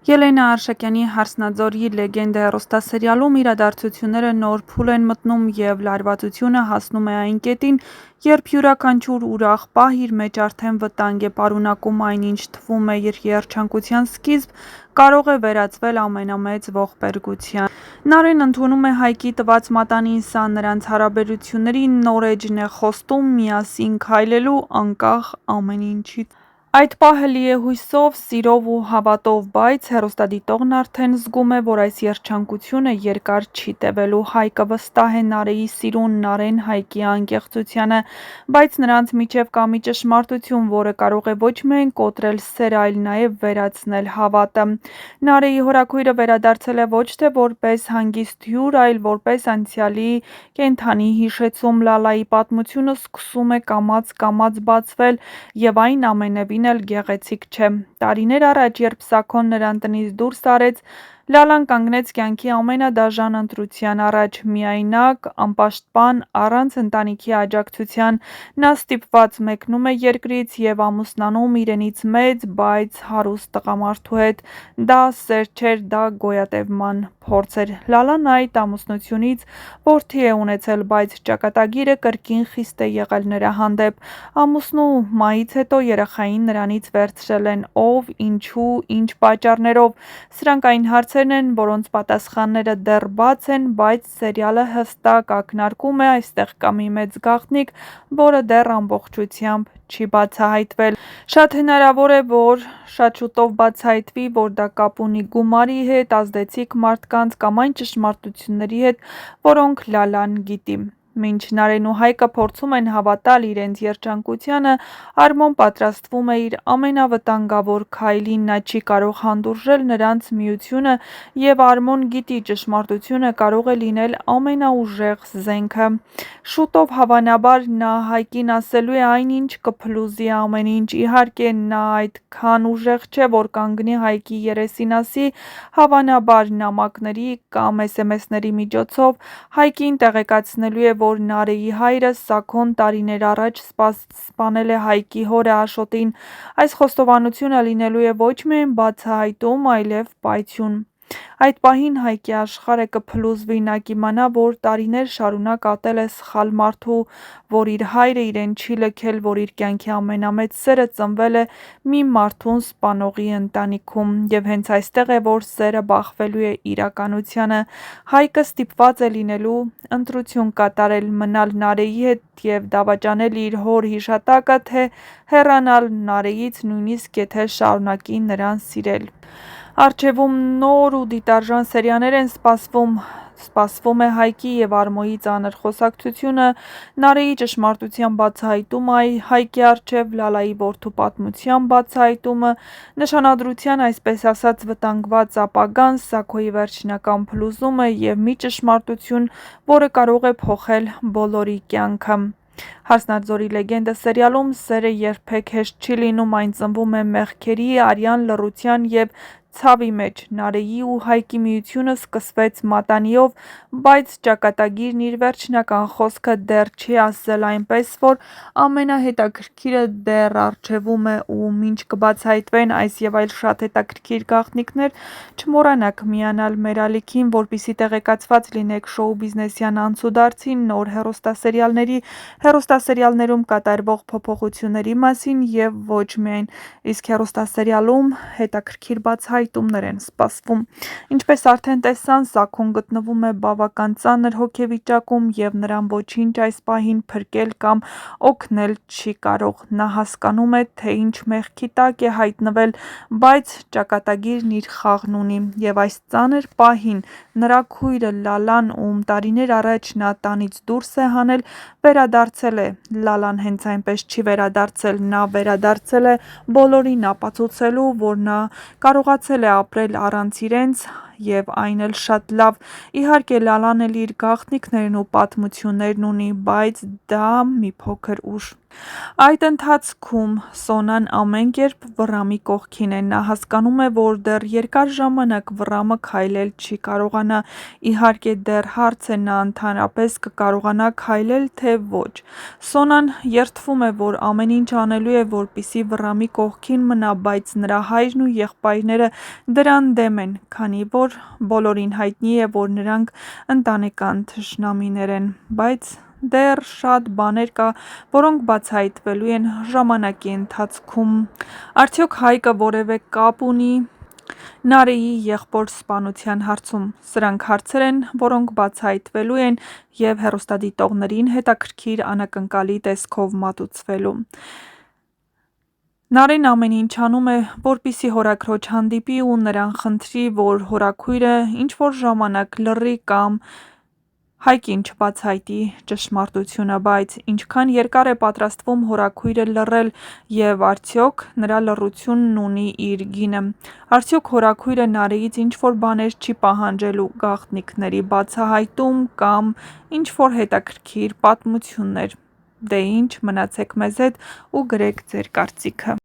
Ելենա Արշակյանի «Հարսնաձորի լեգենդը» հեռուստասերիալում իրադարձությունները նոր փուլ են մտնում և լարվածությունը հասնում է այն կետին, երբ յուրաքանչյուր ուրախ պահ իր մեջ արդեն վտանգ է պարունակում, այնինչ թվում է իր երջանկության սկիզբ, կարող է վերածվել ամենամեծ ողբերգության։ Նարէն ընդունում է Հայկի տված մատանին, սա նրանց հարաբերությունների նոր էջն է խոստում միասին քայլելու, անկախ ամեն ինչից։ Այդ պահը լի է հույսով, սիրով ու հավատով, բայց հեռուստադիտողն արդեն զգում է, որ այս երջանկությունը երկար չի տևելու։ Հայկը վստահ է Նարեի սիրուն, Նարեն Հայկի անկեղծությանը, բայց նրանց միջև կա մի ճշմարտություն, որը կարող է ոչ միայն կոտրել սերը, այլ նաև վերացնել հավատը։ Նարեի հորաքույրը վերադարձել է ոչ թե որպես հանգիստ հյուր, այլ որպես անցյալի կենդանի հիշեցում։ Լալայի պատմությունը սկսում է կամաց-կամաց բացվել, և այն ամենևին էլ գեղեցիկ չէ։ Տարիներ առաջ, երբ Սաքոն նրան տնից դուրս արեց, Լալան կանգնեց կյանքի ամենադաժան ընտրության առաջ՝ միայնակ, անպաշտպան, առանց ընտանիքի աջակցության։ Նա ստիպված մեկնում է երկրից և ամուսնանում իրենից մեծ, բայց հարուստ տղամարդու հետ։ Դա սեր չէր, դա գոյատևման փորձ էր։ Լալան այդ ամուսնությունից որդի է ունեցել, բայց ճակատագիրը կրկին խիստ է եղել նրա հանդեպ։ Ամուսնու մահից հետո երեխային նրանից վերցրել են։ Ով, ինչու, ինչ պատճառներով։ Սրանք այն հարցերն են, որոնց պատասխանները դեռ բաց են, բայց սերիալը հստակ ակնարկում է՝ այստեղ կա մի մեծ գաղտնիք, որը դեռ ամբողջությամբ չի բացահայտվել։ Շատ հնարավոր է, որ շատ շուտով բացահայտվի, որ դա կապ ունի գումարի հետ, ազդեցիկ մարդկանց կամ այն ճշմարտությունների հետ, որոնք Լալան գիտի։ Մինչ Նարեն ու Հայկը փորձում են հավատալ իրենց երջանկությանը, Արմոն պատրաստվում է իր ամենավտանգավոր քայլին։ Նա չի կարող հանդուրժել նրանց միությունը, և Արմոն գիտի՝ ճշմարտությունը կարող է լինել ամենաուժեղ զենքը։ Շուտով, հավանաբար, նա Հայկին ասելու է այն, ինչ կփլուզի ամեն ինչ։ Իհարկե, նա այդքան ուժեղ չէ, որ կանգնի Հայկի երեսին ասի, հավանաբար, նամակների կամ SMS-ների միջոցով Հայկին տեղեկացնելու է, որ Նարեի հայրը՝ Սաքոն, տարիներ առաջ սպանել է Հայկի հորը Աշոտին։ Այս խոստովանությունը լինելու է ոչ միայն բացահայտում, այլև պայթյուն։ Այդ պահին Հայկի աշխարհը կփլուզվի։ Նա կիմանա, որ տարիներ շարունակ ատել է սխալ մարդու, որ իր հայրը իրեն չի լքել, որ իր կյանքի ամենամեծ սերը ծնվել է մի մարդուն սպանողի ընտանիքում։ Եվ հենց այստեղ է, որ սերը բախվելու է իրականությանը։ Հայկը ստիպված է լինելու ընտրություն կատարել՝ մնալ Նարեի հետ և դավաճանել իր հոր հիշատակը, թե հեռանալ Նարեից, նույնիսկ եթե շարունակի նրան սիրել։ Առջևում նոր ու դիտարժան սերիաներ են սպասվում է Հայկի և Արմոյի ծանր խոսակցությունը, Նարեի ճշմարտության բացահայտումը Հայկի առջև, Լալայի որդու պատմության բացահայտումը, նշանադրության, այսպես ասած, վտանգված ապագան, Սաքոյի վերջնական փլուզումը և մի ճշմարտություն, որը կարող է փոխել բոլորի կյանքը։ «Հարսնաձորի լեգենդը» սերիալում սերը երբեք հեշտ չի լինում։ Այն ծնվում է մեղքերի, արյան լռության և ցավի մեջ։ Նարեի ու Հայկի միությունը սկսվեց մատանիով, բայց ճակատագիրն իր վերջնական խոսքը դեռ չի ասել, այնպես որ ամենահետաքրքիրը դեռ առջևում է, ու մինչ կբացահայտվեն այս և այլ շատ հետաքրքիր գաղտնիքներ, չմոռանաք միանալ մեր ալիքին, որպեսզի տեղեկացված լինեք շոու-բիզնեսյան անցուդարձի, նոր հեռուստասերիալներում կատարվող փոփոխությունների մասին և ոչ միայն, իսկ հեռուստասերիալում հետաքրքիր բացահայտումներ են սպասվում։ Ինչպես արդեն տեսան, Սաքոն գտնվում է բավական ծանր հոգեվիճակում, և նրան ոչինչ այս պահին փրկել կամ օգնել չի կարող։ Նա հասկանում է, թե ինչ մեղքի տակ է հայտնվել, բայց ճակատագիրն իր խաղն ունի, և այս ծանր պահին նրա քույրը Լալան, ում տարիներ առաջ նա տանից դուրս է հանել, վերադարձել է։ Լալան հենց այնպես չի վերադարձել։ Նա վերադարձել է բոլորին ապացուցելու, որ նա կարողացել է ապրել առանց իրենց, եւ այն էլ շատ լավ։ Իհարկե Լալան էլ իր գաղտնիքներն ու պատմություններն ունի, բայց դա մի փոքր ուշ։ Այդ ընթացքում Սոնան ամեն կերպ Վռամի կողքին է, նա հասկանում է, որ դեռ երկար ժամանակ Վռամը քայլել չի կարողանա, իհարկե դեռ հարց է նա ընդհանրապես կկարողանա քայլել թե ոչ։ Սոնան երդվում է, որ ամեն ինչ անելու է, որպեսզի Վռամի կողքին մնա, բայց նրա հայրն ու եղբայրները դրան դեմ են, քանի որ բոլորին հայտնի է, որ նրանք ընտանեկան թշնամիներ են, բայց դեռ շատ բաներ կա, որոնք բացահայտվելու են ժամանակի ընթացքում։ Արդյոք Հայկը որևէ կապ ունի Նարեի եղբոր սպանության հարցում։ Սրանք հարցեր են, որոնք բացահայտվելու են և հեռուստադիտողներին հետաքրքիր անակնկալի տեսքով մատուցվելու։ Նարեն ամեն ինչ անում է, որպեսզի հորաքրոջ հանդիպի ու նրան խնդրի, որ հորաքույրը ինչ-որ ժամանակ լռի կամ Հայկին չբացահայտի ճշմարտությունը, բայց ինչքան երկար է պատրաստվում հորաքույրը լռել և արդյոք նրա լռությունն ունի իր գինը։ Արդյոք հորաքույրը Նարեից ինչ-որ բաներ չի պահանջելու, գաղտնիքների բացահայտում կամ ինչ-որ հետաքրքիր պատմություններ։ Դե ինչ, մնացեք մեզ հետ ու գրեք ձեր կարծիքը։